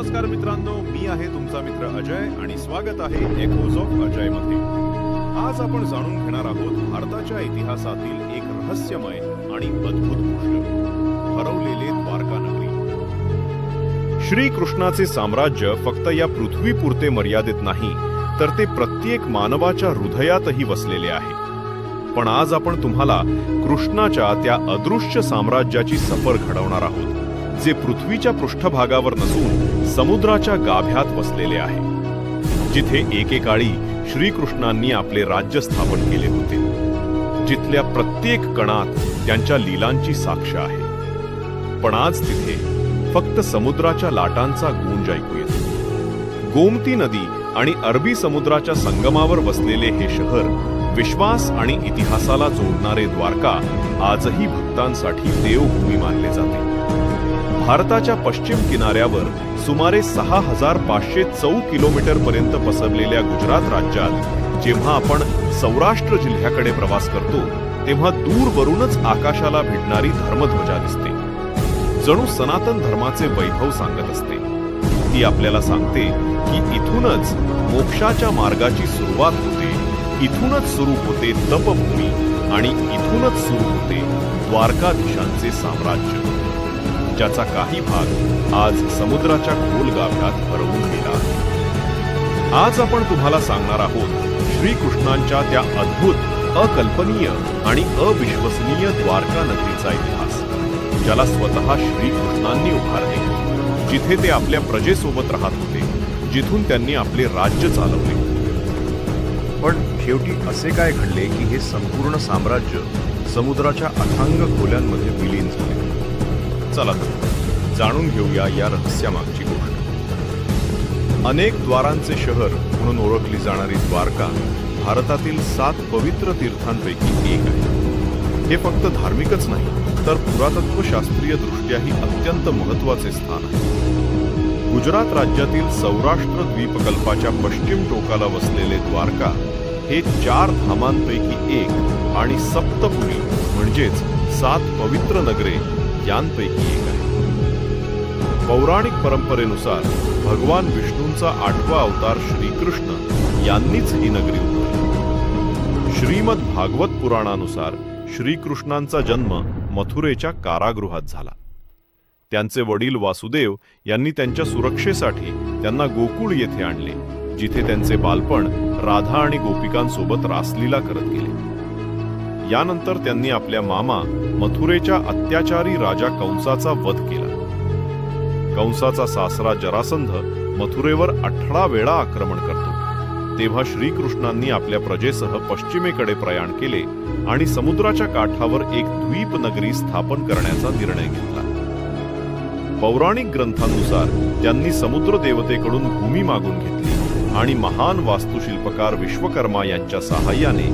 नमस्कार मित्रांनो, मी आहे तुमचा मित्र अजय आणि स्वागत आहे एकोज ऑफ अजय मध्ये। आज आपण जाणून घेणार आहोत भारताच्या इतिहासातील एक रहस्यमय आणि अद्भुत गोष्ट, हरवलेले द्वारका नगरी। श्री कृष्णाचे साम्राज्य फक्त या पृथ्वीपुरते मर्यादित नाही, तर ते प्रत्येक मानवाच्या हृदयातही वसलेले आहे। पण आज आपण तुम्हाला कृष्णाच्या त्या अदृश्य साम्राज्याची सफर घडवणार आहोत, जे पृथ्वीच्या पृष्ठभागावर नसून समुद्राच्या गाभ्यात वसलेले आहे, जिथे एकेकाळी श्रीकृष्णांनी आपले राज्य स्थापन केले होते, जिथल्या प्रत्येक कणात त्यांच्या लीलांची साक्ष आहे। पण आज तिथे फक्त समुद्राच्या लाटांचा गूंज ऐकू येतो। गोमती नदी आणि अरबी समुद्राच्या संगमावर वसलेले हे शहर, विश्वास आणि इतिहासाला जोडणारे द्वारका, आजही भक्तांसाठी देवभूमी मानले जाते। भारताच्या पश्चिम किनाऱ्यावर सुमारे 6500 किलोमीटर पर्यंत पसरलेल्या गुजरात राज्यात जेव्हा आपण सौराष्ट्र जिल्ह्याकडे प्रवास करतो, तेव्हा दूरवरूनच आकाशाला भिडणारी धर्मध्वजा दिसते। जणू सनातन धर्माचे वैभव सांगत असते। ती आपल्याला सांगते की इथूनच मोक्षाच्या मार्गाची सुरुवात होते, इथूनच सुरू होते तपभूमी आणि इथूनच सुरू होते द्वारकाधीशांचे साम्राज्य, ज्याचा काही भाग आज समुद्राच्या खोल गाभ्यात हरवून गेला आहे। आज आपण तुम्हाला सांगणार आहोत श्रीकृष्णांच्या त्या अद्भुत, अकल्पनीय आणि अविश्वसनीय द्वारका नगरीचा इतिहास, ज्याला स्वतः श्रीकृष्णांनी उभारले, जिथे ते आपल्या प्रजेसोबत राहत होते, जिथून त्यांनी आपले राज्य चालवले। पण शेवटी असे काय घडले की हे संपूर्ण साम्राज्य समुद्राच्या अथांग खोल्यांमध्ये विलीन झाले? चला तर जाणून घेऊया या रहस्यामागची गोष्ट। अनेक द्वारांचे शहर म्हणून ओळखली जाणारी द्वारका भारतातील 7 पवित्र तीर्थांपैकी एक आहे। हे फक्त धार्मिकच नाही, तर पुरातत्वशास्त्रीय दृष्ट्याही अत्यंत महत्त्वाचे स्थान आहे। गुजरात राज्यातील सौराष्ट्र द्वीपकल्पाच्या पश्चिम टोकाला वसलेले द्वारका हे 4 धामांपैकी एक आणि सप्तपुरी म्हणजेच 7 पवित्र नगरे यांपैकी एक आहे। पौराणिक परंपरेनुसार भगवान विष्णूंचा 8वा अवतार श्रीकृष्ण यांनीच ही नगरी उभारली। श्रीमद भागवत पुराणानुसार श्रीकृष्णांचा जन्म मथुरेच्या कारागृहात झाला। त्यांचे वडील वासुदेव यांनी त्यांच्या सुरक्षेसाठी त्यांना गोकुळ येथे आणले, जिथे त्यांचे बालपण राधा आणि गोपिकांसोबत रासलीला करत गेले। यानंतर त्यांनी आपल्या मामा मथुरेच्या अत्याचारी राजा कंसाचा वध केला। कंसाचा सासरा जरासंध मथुरेवर 18 वेळा आक्रमण करतो, तेव्हा श्रीकृष्णांनी आपल्या प्रजेसह पश्चिमेकडे प्रयाण केले आणि समुद्राच्या काठावर एक द्वीप नगरी स्थापन करण्याचा निर्णय घेतला। पौराणिक ग्रंथांनुसार त्यांनी समुद्र देवतेकडून भूमी मागून घेतली आणि महान वास्तुशिल्पकार विश्वकर्मा यांच्या सहाय्याने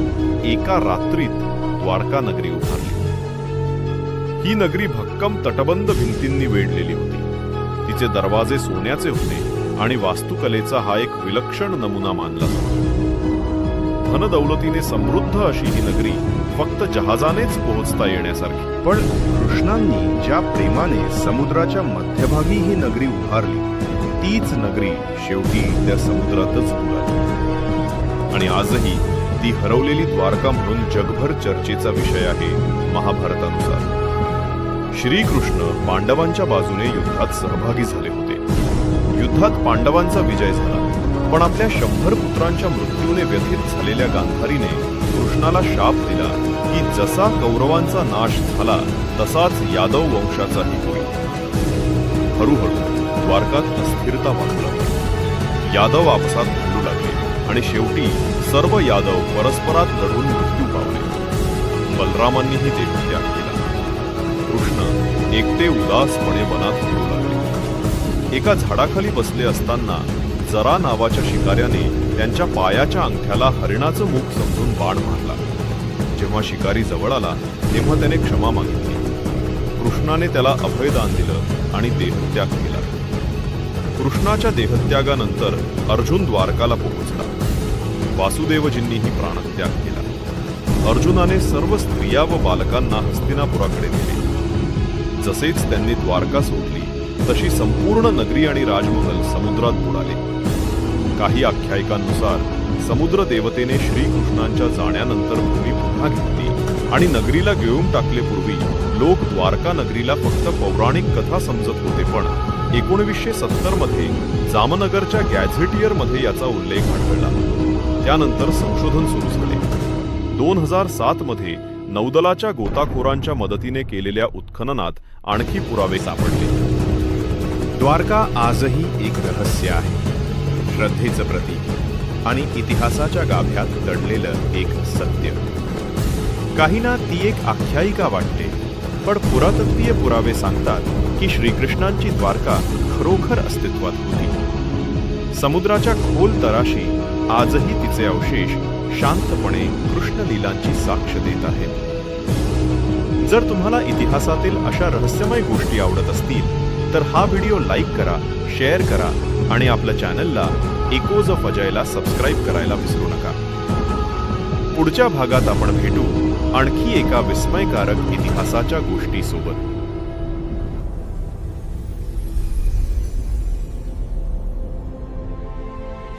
एका रात्रीत द्वारका नगरी उभारली। ही नगरी भक्कम तटबंद भिंतींनी वेढलेली होती। तिचे दरवाजे सोन्याचे होते आणि वास्तुकलेचा हा एक विलक्षण नमुना मानला जातो। धनदौलतीने समृद्ध अशी ही नगरी फक्त जहाजानेच पोहोचता येण्यासारखी। पण कृष्णांनी ज्या प्रेमाने समुद्राच्या मध्यभागी ही नगरी उभारली, तीच नगरी शेवटी त्या समुद्रातच बुडाली। आणि आजही ती हरवलेली द्वारका म्हणून जगभर चर्चेचा विषय आहे। महाभारतानुसार श्रीकृष्ण पांडवांच्या बाजूने युद्धात सहभागी झाले होते। युद्धात पांडवांचा विजय झाला, पण आपल्या 100 पुत्रांच्या मृत्यूने व्यथित झालेल्या गांधारीने कृष्णाला शाप दिला की जसा कौरवांचा नाश झाला तसाच यादव वंशाचाही होईल। हळूहळू द्वारकात अस्थिरता वाढू लागली। यादव आपसात भांडू लागले आणि शेवटी सर्व यादव परस्परात लढून मृत्यू पावले। बलरामांनीही देहत्याग केला। कृष्ण एकटे उदासपणे वनात फिरू लागले। एका झाडाखाली बसले असताना जरा नावाच्या शिकाऱ्याने त्यांच्या पायाच्या अंगठ्याला हरिणाचं मुख समजून बाण मारला। जेव्हा शिकारी जवळ आला तेव्हा त्याने क्षमा मागितली। कृष्णाने त्याला अभयदान दिलं आणि देहत्याग केला। कृष्णाच्या देहत्यागानंतर अर्जुन द्वारकाला पोहोचला। वासुदेवजींनीही प्राणत्याग केला। अर्जुनाने सर्व स्त्रिया व बालकांना हस्तिनापुराकडे नेले। जसेच त्यांनी द्वारका सोडली तशी संपूर्ण नगरी आणि राजमहल समुद्रात बुडाले. काही आख्यायिकांनुसार समुद्र देवतेने श्रीकृष्णांच्या जाण्यानंतर भूमी पुन्हा घेतली आणि नगरीला गिळून टाकलेपूर्वी लोक द्वारका नगरीला फक्त पौराणिक कथा समजत होते. पण 1970 मध्ये जामनगरच्या गॅझेटियर मध्ये याचा उल्लेख आढळला. त्यानंतर संशोधन सुरू झाले. 2007 मध्ये नौदलाच्या गोताखोरांच्या मदतीने केलेल्या उत्खननात आणखी पुरावे सापडले. द्वारका आजही एक रहस्य आहे, श्रद्धेचं प्रतीक आणि इतिहासाच्या गाभ्यात दडलेलं एक सत्य. काहींना ती एक आख्यायिका वाटते, पण पुरातत्वीय पुरावे सांगतात की श्रीकृष्णांची द्वारका खरोखर अस्तित्वात होती. समुद्राच्या खोल तळाशी आजही तिचे अवशेष शांतपणे कृष्णलीलांची साक्ष देत आहेत. जर तुम्हाला इतिहासातील अशा रहस्यमय गोष्टी आवडत असतील तर हा व्हिडिओ लाईक करा, शेअर करा आणि आपल्या चॅनलला एकोज ऑफ अजयला सबस्क्राईब करायला विसरू नका. पुढच्या भागात आपण भेटू आणखी एका विस्मयकारक इतिहासाच्या गोष्टीसोबत.